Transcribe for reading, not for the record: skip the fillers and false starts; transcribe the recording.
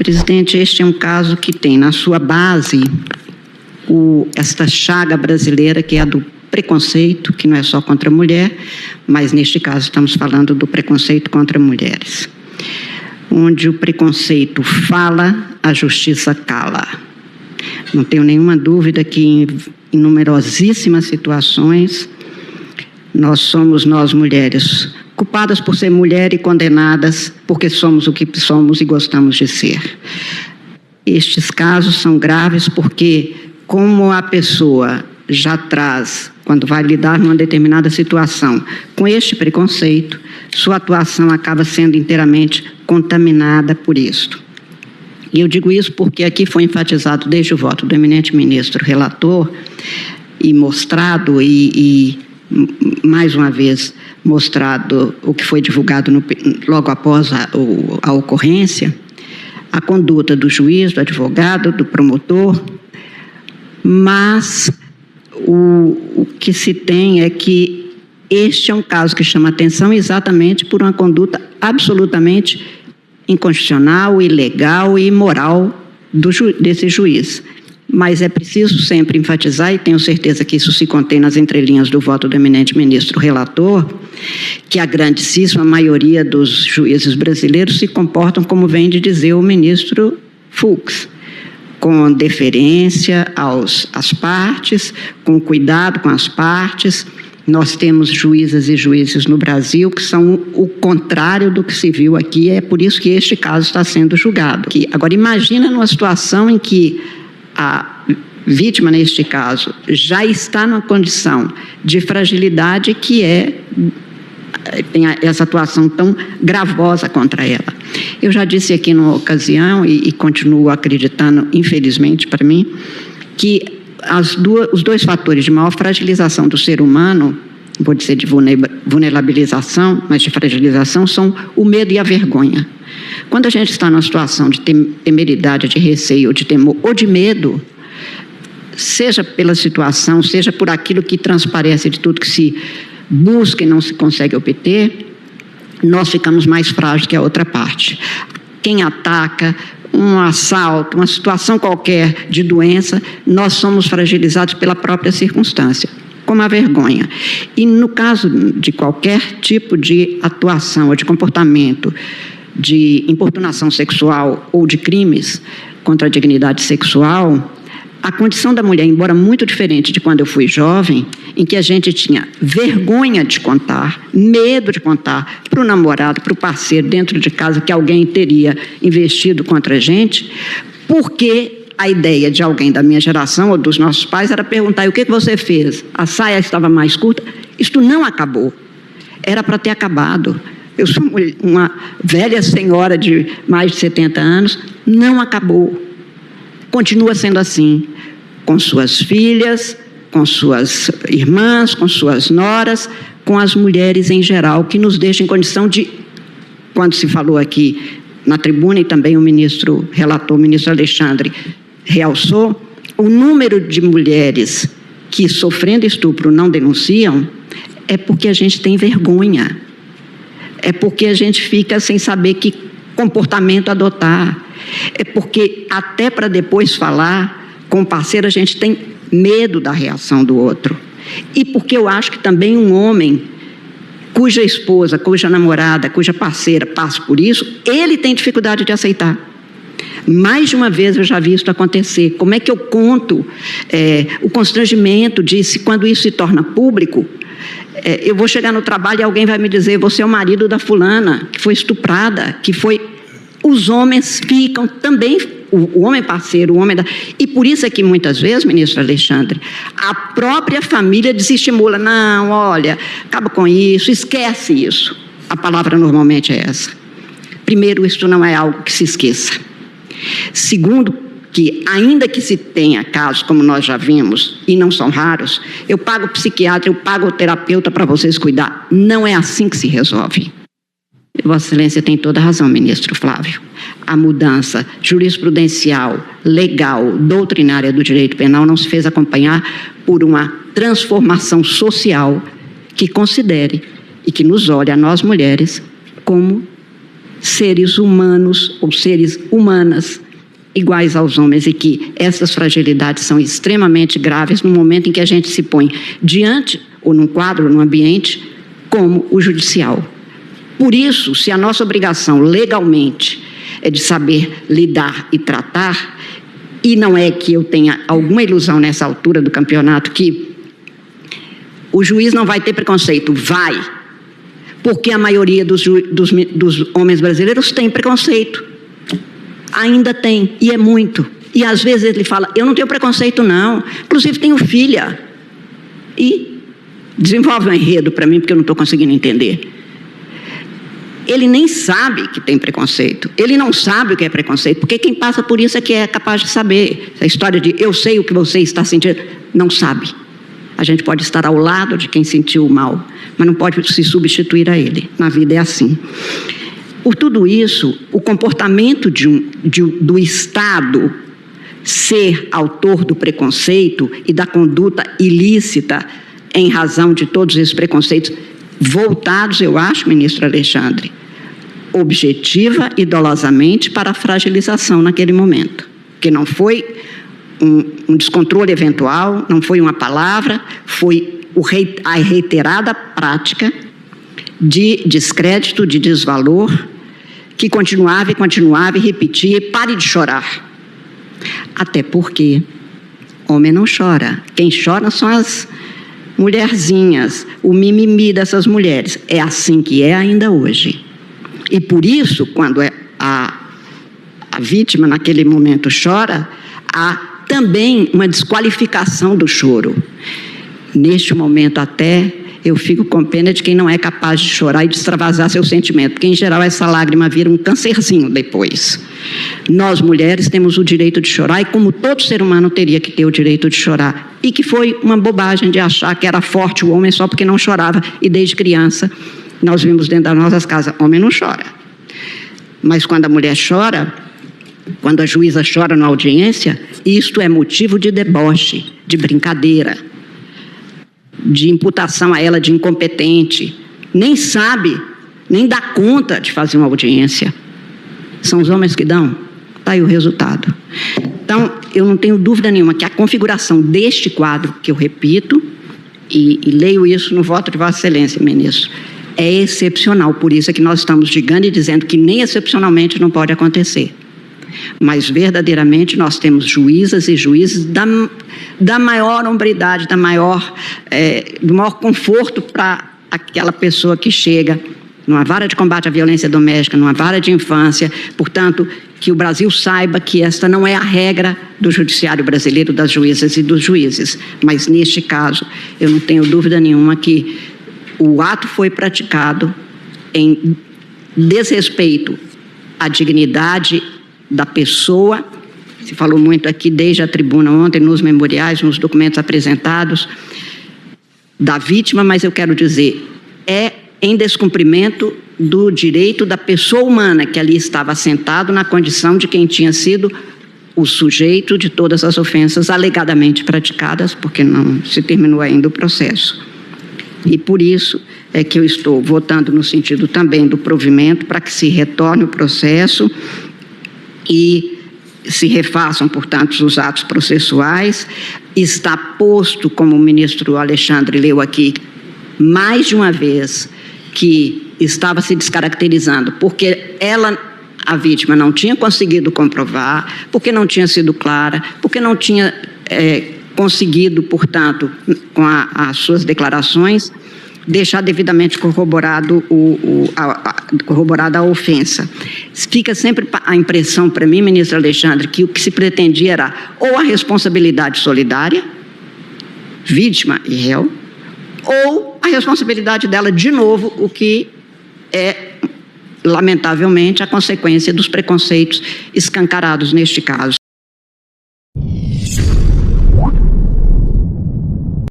Presidente, este é um caso que tem na sua base esta chaga brasileira, que é a do preconceito, que não é só contra a mulher, mas neste caso estamos falando do preconceito contra mulheres, onde o preconceito fala, a justiça cala. Não tenho nenhuma dúvida que em numerosíssimas situações nós mulheres, culpadas por ser mulher e condenadas porque somos o que somos e gostamos de ser. Estes casos são graves porque, como a pessoa já traz, quando vai lidar numa determinada situação, com este preconceito, sua atuação acaba sendo inteiramente contaminada por isto. E eu digo isso porque aqui foi enfatizado desde o voto do eminente ministro relator e mostrado mais uma vez mostrado o que foi divulgado logo após a ocorrência, a conduta do juiz, do advogado, do promotor, mas o que se tem é que este é um caso que chama atenção exatamente por uma conduta absolutamente inconstitucional, ilegal e imoral desse juiz. Mas é preciso sempre enfatizar, e tenho certeza que isso se contém nas entrelinhas do voto do eminente ministro relator, que a grandíssima maioria dos juízes brasileiros se comportam como vem de dizer o ministro Fux, com deferência às partes, com cuidado com as partes. Nós temos juízas e juízes no Brasil que são o contrário do que se viu aqui, é por isso que este caso está sendo julgado. Agora, imagina numa situação em que a vítima, neste caso, já está numa condição de fragilidade que tem essa atuação tão gravosa contra ela. Eu já disse aqui numa ocasião, e continuo acreditando, infelizmente para mim, que os dois fatores de maior fragilização do ser humano, não vou dizer de vulnerabilização, mas de fragilização, são o medo e a vergonha. Quando a gente está numa situação de temeridade, de receio, ou de temor, ou de medo, seja pela situação, seja por aquilo que transparece de tudo que se busca e não se consegue obter, nós ficamos mais frágeis que a outra parte. Quem ataca, um assalto, uma situação qualquer de doença, nós somos fragilizados pela própria circunstância, como a vergonha. E no caso de qualquer tipo de atuação ou de comportamento de importunação sexual ou de crimes contra a dignidade sexual, a condição da mulher, embora muito diferente de quando eu fui jovem, em que a gente tinha vergonha de contar, medo de contar para o namorado, para o parceiro dentro de casa que alguém teria investido contra a gente, porque a ideia de alguém da minha geração ou dos nossos pais era perguntar: e o que você fez? A saia estava mais curta? Isto não acabou. Era para ter acabado. Eu sou uma velha senhora de mais de 70 anos, não acabou. Continua sendo assim, com suas filhas, com suas irmãs, com suas noras, com as mulheres em geral, que nos deixam em condição de, quando se falou aqui na tribuna, e também o ministro relator, o ministro Alexandre, realçou, o número de mulheres que sofrendo estupro não denunciam é porque a gente tem vergonha. É porque a gente fica sem saber que comportamento adotar. É porque até para depois falar com o parceiro a gente tem medo da reação do outro. E porque eu acho que também um homem cuja esposa, cuja namorada, cuja parceira passa por isso, ele tem dificuldade de aceitar. Mais de uma vez eu já vi isso acontecer. Como é que eu conto o constrangimento de quando isso se torna público? Eu vou chegar no trabalho e alguém vai me dizer: você é o marido da fulana, que foi estuprada, que foi... Os homens ficam também, o homem parceiro, o homem da... E por isso é que muitas vezes, ministro Alexandre, a própria família desestimula. Não, olha, acaba com isso, esquece isso. A palavra normalmente é essa. Primeiro, isso não é algo que se esqueça. Segundo, que ainda que se tenha casos, como nós já vimos, e não são raros, eu pago o psiquiatra, eu pago o terapeuta para vocês cuidar. Não é assim que se resolve. Vossa Excelência tem toda a razão, ministro Flávio. A mudança jurisprudencial, legal, doutrinária do direito penal não se fez acompanhar por uma transformação social que considere e que nos olhe a nós mulheres como seres humanos ou seres humanas iguais aos homens e que essas fragilidades são extremamente graves no momento em que a gente se põe diante, ou num quadro, num ambiente, como o judicial. Por isso, se a nossa obrigação legalmente é de saber lidar e tratar, e não é que eu tenha alguma ilusão nessa altura do campeonato que o juiz não vai ter preconceito, vai, porque a maioria dos homens brasileiros tem preconceito. Ainda tem, e é muito. E às vezes ele fala, eu não tenho preconceito não, inclusive tenho filha. E desenvolve um enredo para mim, porque eu não estou conseguindo entender. Ele nem sabe que tem preconceito, ele não sabe o que é preconceito, porque quem passa por isso é que é capaz de saber. A história de eu sei o que você está sentindo, não sabe. A gente pode estar ao lado de quem sentiu o mal, mas não pode se substituir a ele. Na vida é assim. Por tudo isso, o comportamento do Estado ser autor do preconceito e da conduta ilícita em razão de todos esses preconceitos voltados, eu acho, ministro Alexandre, objetiva e dolosamente para a fragilização naquele momento. Que não foi um descontrole eventual, não foi uma palavra, foi a reiterada prática de descrédito, de desvalor, que continuava e repetia, e pare de chorar. Até porque homem não chora. Quem chora são as mulherzinhas, o mimimi dessas mulheres. É assim que é ainda hoje. E por isso, quando a vítima naquele momento chora, há também uma desqualificação do choro. Neste momento até, eu fico com pena de quem não é capaz de chorar e de extravasar seu sentimento, porque em geral essa lágrima vira um câncerzinho depois. Nós mulheres temos o direito de chorar e como todo ser humano teria que ter o direito de chorar. E que foi uma bobagem de achar que era forte o homem só porque não chorava. E desde criança nós vimos dentro das nossas casas, homem não chora. Mas quando a mulher chora, quando a juíza chora na audiência, isto é motivo de deboche, de brincadeira, de imputação a ela de incompetente, nem sabe, nem dá conta de fazer uma audiência. São os homens que dão. Está aí o resultado. Então, eu não tenho dúvida nenhuma que a configuração deste quadro, que eu repito, e leio isso no voto de Vossa Excelência, ministro, é excepcional. Por isso é que nós estamos digando e dizendo que nem excepcionalmente não pode acontecer. Mas, verdadeiramente, nós temos juízas e juízes da maior hombridade, do maior conforto para aquela pessoa que chega numa vara de combate à violência doméstica, numa vara de infância. Portanto, que o Brasil saiba que esta não é a regra do judiciário brasileiro, das juízas e dos juízes. Mas, neste caso, eu não tenho dúvida nenhuma que o ato foi praticado em desrespeito à dignidade da pessoa. Se falou muito aqui desde a tribuna ontem, nos memoriais, nos documentos apresentados, da vítima, mas eu quero dizer, é em descumprimento do direito da pessoa humana que ali estava sentado na condição de quem tinha sido o sujeito de todas as ofensas alegadamente praticadas, porque não se terminou ainda o processo. E por isso é que eu estou votando no sentido também do provimento para que se retorne o processo e se refaçam, portanto, os atos processuais. Está posto, como o ministro Alexandre leu aqui, mais de uma vez, que estava se descaracterizando, porque a vítima não tinha conseguido comprovar, porque não tinha sido clara, porque não tinha conseguido, portanto, com as suas declarações, deixar devidamente corroborada a ofensa. Fica sempre a impressão para mim, ministro Alexandre, que o que se pretendia era ou a responsabilidade solidária, vítima e réu, ou a responsabilidade dela de novo, o que é, lamentavelmente, a consequência dos preconceitos escancarados neste caso.